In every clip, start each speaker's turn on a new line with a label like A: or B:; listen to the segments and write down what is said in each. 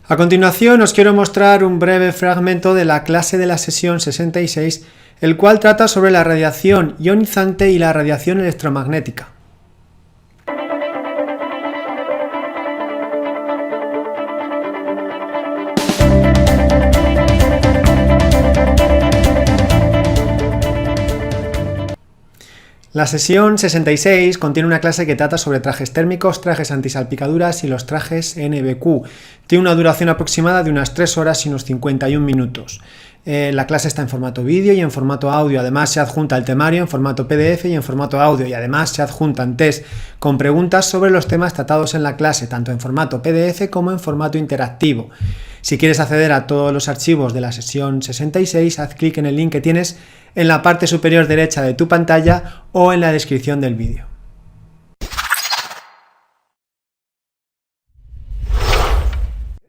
A: A continuación os quiero mostrar un breve fragmento de la clase de la sesión 66, el cual trata sobre la radiación ionizante y la radiación electromagnética. La sesión 66 contiene una clase que trata sobre trajes térmicos, trajes antisalpicaduras y los trajes NBQ. Tiene una duración aproximada de unas 3 horas y unos 51 minutos. La clase está en formato vídeo y en formato audio. Además se adjunta el temario en formato PDF y en formato audio. Y además se adjuntan test con preguntas sobre los temas tratados en la clase, tanto en formato PDF como en formato interactivo. Si quieres acceder a todos los archivos de la sesión 66, haz clic en el link que tienes en la parte superior derecha de tu pantalla o en la descripción del vídeo.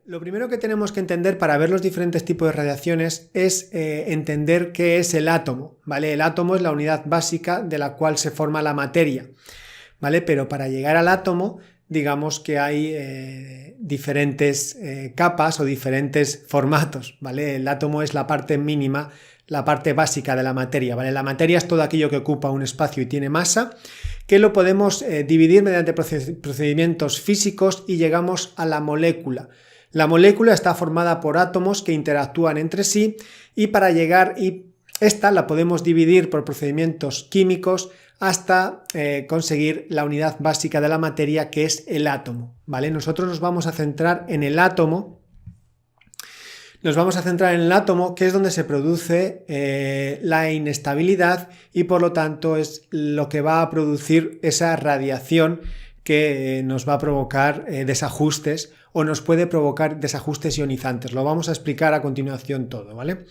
A: Lo primero que tenemos que entender para ver los diferentes tipos de radiaciones es entender qué es el átomo, ¿vale? El átomo es la unidad básica de la cual se forma la materia, ¿vale? Pero para llegar al átomo, digamos que hay diferentes capas o diferentes formatos, ¿vale? El átomo es la parte mínima, la parte básica de la materia, ¿vale? La materia es todo aquello que ocupa un espacio y tiene masa, que lo podemos dividir mediante procedimientos físicos y llegamos a la molécula. La molécula está formada por átomos que interactúan entre sí y para llegar, esta la podemos dividir por procedimientos químicos hasta conseguir la unidad básica de la materia, que es el átomo, ¿vale? Nosotros nos vamos a centrar en el átomo. Que es donde se produce la inestabilidad y por lo tanto es lo que va a producir esa radiación que nos va a provocar desajustes o nos puede provocar desajustes ionizantes. Lo vamos a explicar a continuación todo, ¿vale?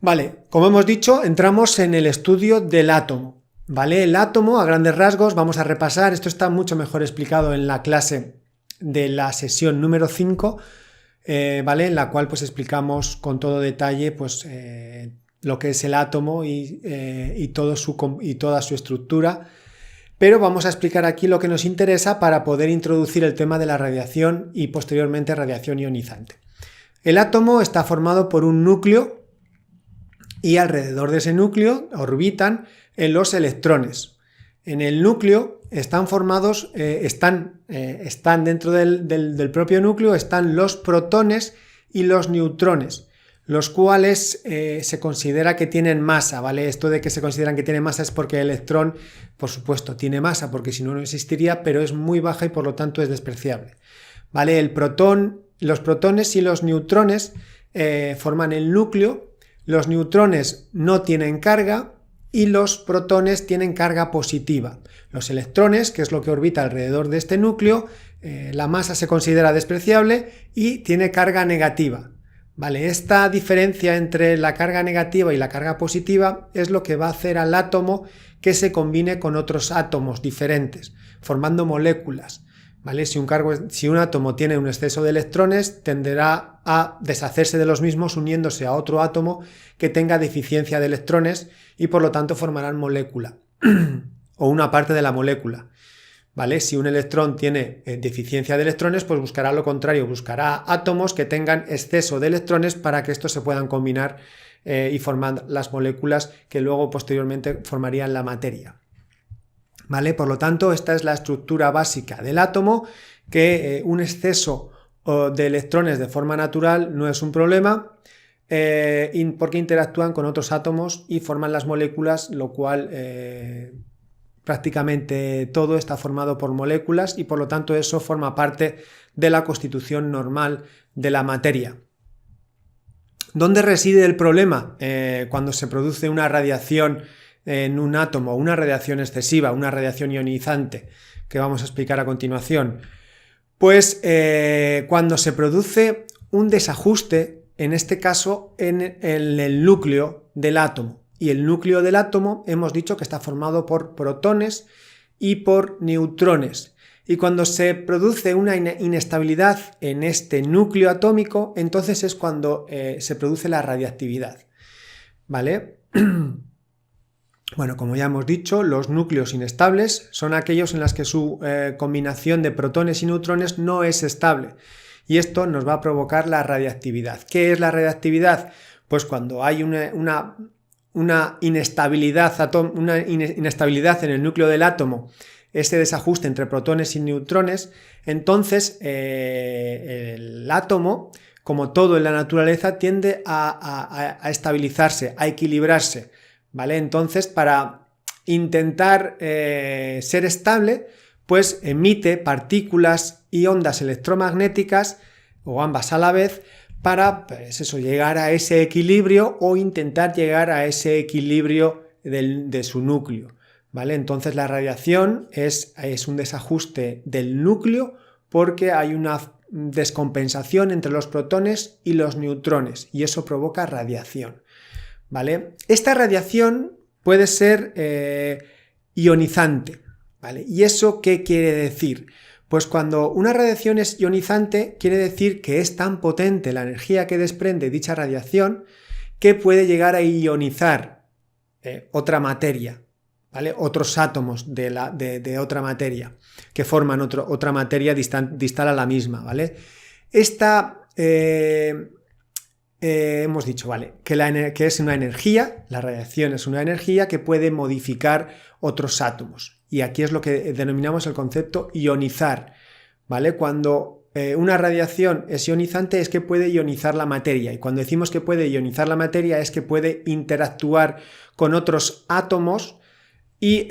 A: Vale, como hemos dicho, entramos en el estudio del átomo, ¿vale? El átomo, a grandes rasgos, vamos a repasar, esto está mucho mejor explicado en la clase de la sesión número 5, ¿vale? En la cual pues explicamos con todo detalle pues lo que es el átomo y toda su estructura. Pero vamos a explicar aquí lo que nos interesa para poder introducir el tema de la radiación y posteriormente radiación ionizante. El átomo está formado por un núcleo y alrededor de ese núcleo orbitan los electrones. En el núcleo están formados, están dentro del propio núcleo, están los protones y los neutrones, los cuales se considera que tienen masa, ¿vale? Esto de que se consideran que tiene masa es porque el electrón, por supuesto, tiene masa, porque si no, no existiría, pero es muy baja y por lo tanto es despreciable, ¿vale? Los protones y los neutrones forman el núcleo. Los neutrones no tienen carga y los protones tienen carga positiva. Los electrones, que es lo que orbita alrededor de este núcleo, la masa se considera despreciable y tiene carga negativa. Vale, esta diferencia entre la carga negativa y la carga positiva es lo que va a hacer al átomo que se combine con otros átomos diferentes, formando moléculas. ¿Vale? Si un átomo tiene un exceso de electrones, tenderá a deshacerse de los mismos uniéndose a otro átomo que tenga deficiencia de electrones y por lo tanto formarán molécula o una parte de la molécula. ¿Vale? Si un electrón tiene deficiencia de electrones, pues buscará lo contrario, buscará átomos que tengan exceso de electrones para que estos se puedan combinar y formar las moléculas que luego posteriormente formarían la materia. ¿Vale? Por lo tanto, esta es la estructura básica del átomo, que un exceso de electrones de forma natural no es un problema porque interactúan con otros átomos y forman las moléculas, lo cual prácticamente todo está formado por moléculas y por lo tanto eso forma parte de la constitución normal de la materia. ¿Dónde reside el problema cuando se produce una radiación en un átomo, una radiación excesiva, una radiación ionizante, que vamos a explicar a continuación? Pues cuando se produce un desajuste, en este caso en el núcleo del átomo. Y el núcleo del átomo hemos dicho que está formado por protones y por neutrones. Y cuando se produce una inestabilidad en este núcleo atómico, entonces es cuando se produce la radiactividad, ¿vale? Bueno, como ya hemos dicho, los núcleos inestables son aquellos en los que su combinación de protones y neutrones no es estable. y esto nos va a provocar la radiactividad. ¿Qué es la radiactividad? Pues cuando hay una inestabilidad en el núcleo del átomo, ese desajuste entre protones y neutrones, entonces el átomo, como todo en la naturaleza, tiende a estabilizarse, a equilibrarse, ¿vale? Entonces, para intentar ser estable, pues emite partículas y ondas electromagnéticas, o ambas a la vez, para pues eso, llegar a ese equilibrio o intentar llegar a ese equilibrio de su núcleo, ¿vale? Entonces la radiación es un desajuste del núcleo porque hay una descompensación entre los protones y los neutrones y eso provoca radiación, ¿vale? Esta radiación puede ser ionizante, ¿vale? ¿Y eso qué quiere decir? Pues cuando una radiación es ionizante, quiere decir que es tan potente la energía que desprende dicha radiación que puede llegar a ionizar otra materia, ¿vale? Otros átomos de otra materia que forman otra materia distal a la misma, ¿vale? Hemos dicho, ¿vale? Que es una energía, la radiación es una energía que puede modificar otros átomos. Y aquí es lo que denominamos el concepto ionizar, ¿vale? Cuando una radiación es ionizante es que puede ionizar la materia. Y cuando decimos que puede ionizar la materia es que puede interactuar con otros átomos y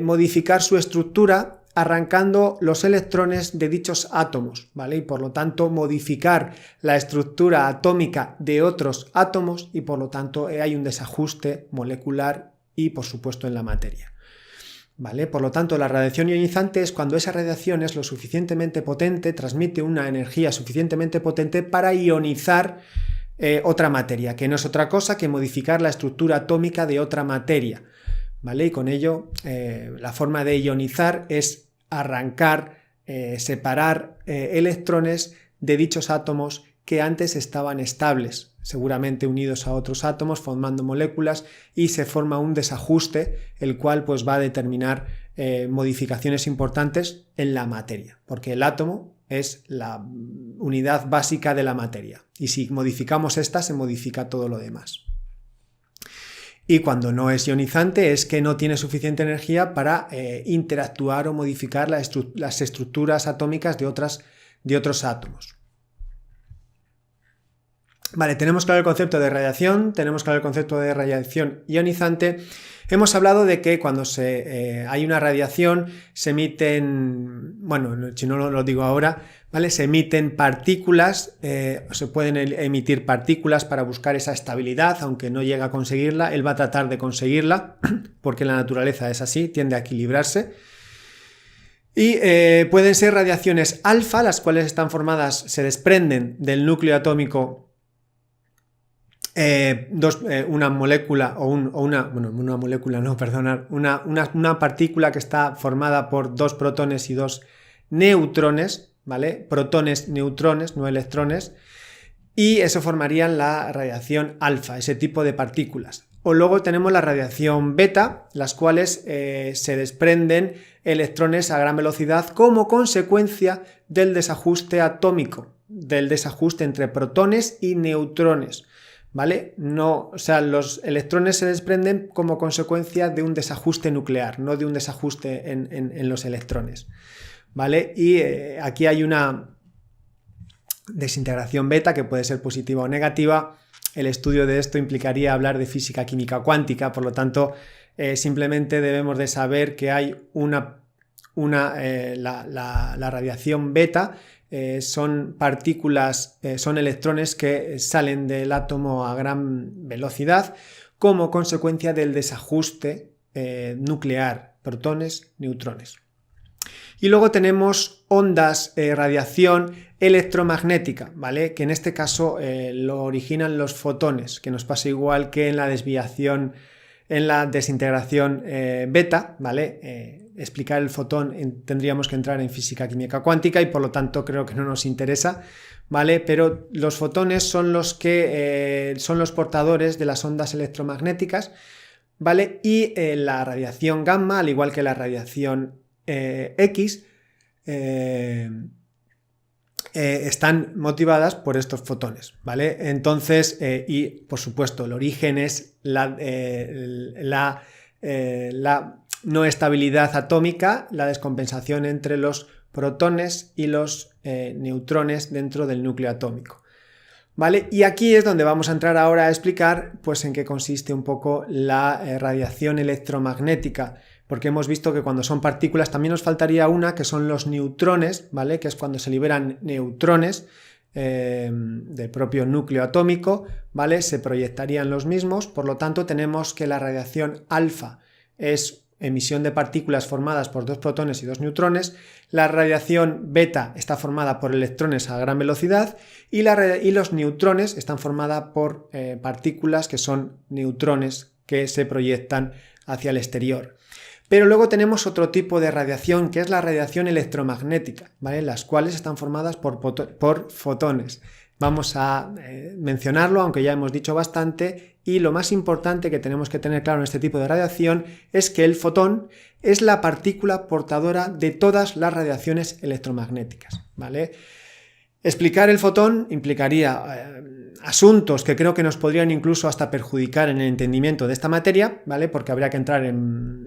A: modificar su estructura arrancando los electrones de dichos átomos, ¿vale? Y por lo tanto modificar la estructura atómica de otros átomos y por lo tanto hay un desajuste molecular y por supuesto en la materia, ¿vale? Por lo tanto la radiación ionizante es cuando esa radiación es lo suficientemente potente, transmite una energía suficientemente potente para ionizar otra materia, que no es otra cosa que modificar la estructura atómica de otra materia, ¿vale? Y con ello la forma de ionizar es arrancar, separar electrones de dichos átomos que antes estaban estables, seguramente unidos a otros átomos, formando moléculas y se forma un desajuste, el cual pues va a determinar modificaciones importantes en la materia, porque el átomo es la unidad básica de la materia y si modificamos esta se modifica todo lo demás. Y cuando no es ionizante es que no tiene suficiente energía para interactuar o modificar las estructuras atómicas de otros átomos. Vale, tenemos claro el concepto de radiación, tenemos claro el concepto de radiación ionizante. Hemos hablado de que cuando hay una radiación se emiten, bueno, si no lo digo ahora, ¿vale? Se emiten partículas, se pueden emitir partículas para buscar esa estabilidad, aunque no llega a conseguirla, él va a tratar de conseguirla, porque la naturaleza es así, tiende a equilibrarse. Y pueden ser radiaciones alfa, las cuales están formadas, se desprenden del núcleo atómico una molécula una partícula que está formada por dos protones y dos neutrones, ¿vale? Protones, neutrones, no electrones, y eso formarían la radiación alfa, ese tipo de partículas. O luego tenemos la radiación beta, las cuales se desprenden electrones a gran velocidad como consecuencia del desajuste atómico, del desajuste entre protones y neutrones, ¿vale? No, o sea, los electrones se desprenden como consecuencia de un desajuste nuclear, no de un desajuste en los electrones, ¿vale? Y aquí hay una desintegración beta que puede ser positiva o negativa. El estudio de esto implicaría hablar de física química cuántica, por lo tanto, simplemente debemos de saber que hay la radiación beta. Son partículas, son electrones que salen del átomo a gran velocidad como consecuencia del desajuste nuclear, protones, neutrones. Y luego tenemos ondas, radiación electromagnética, ¿vale? Que en este caso lo originan los fotones, que nos pasa igual que en la desviación, en la desintegración beta, ¿vale? Explicar el fotón tendríamos que entrar en física química cuántica y por lo tanto creo que no nos interesa, ¿vale? Pero los fotones son los que son los portadores de las ondas electromagnéticas, ¿vale? Y la radiación gamma, al igual que la radiación X, están motivadas por estos fotones, ¿vale? Entonces, y por supuesto, el origen es la no estabilidad atómica, la descompensación entre los protones y los neutrones dentro del núcleo atómico, ¿vale? Y aquí es donde vamos a entrar ahora a explicar, pues, en qué consiste un poco la radiación electromagnética, porque hemos visto que cuando son partículas también nos faltaría una, que son los neutrones, ¿vale? Que es cuando se liberan neutrones del propio núcleo atómico, ¿vale? Se proyectarían los mismos, por lo tanto tenemos que la radiación alfa es emisión de partículas formadas por 2 protones y 2 neutrones, la radiación beta está formada por electrones a gran velocidad y los neutrones están formadas por partículas que son neutrones que se proyectan hacia el exterior. Pero luego tenemos otro tipo de radiación, que es la radiación electromagnética, ¿vale? Las cuales están formadas por fotones. Vamos a mencionarlo, aunque ya hemos dicho bastante, y lo más importante que tenemos que tener claro en este tipo de radiación es que el fotón es la partícula portadora de todas las radiaciones electromagnéticas, ¿vale? Explicar el fotón implicaría asuntos que creo que nos podrían incluso hasta perjudicar en el entendimiento de esta materia, ¿vale? Porque habría que entrar en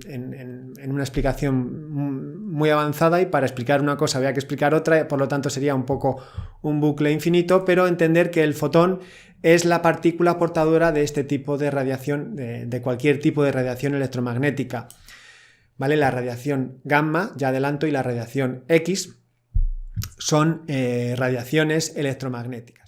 A: una explicación muy avanzada y para explicar una cosa habría que explicar otra, por lo tanto sería un poco un bucle infinito, pero entender que el fotón es la partícula portadora de este tipo de radiación, de cualquier tipo de radiación electromagnética, ¿vale? La radiación gamma, ya adelanto, y la radiación X son radiaciones electromagnéticas.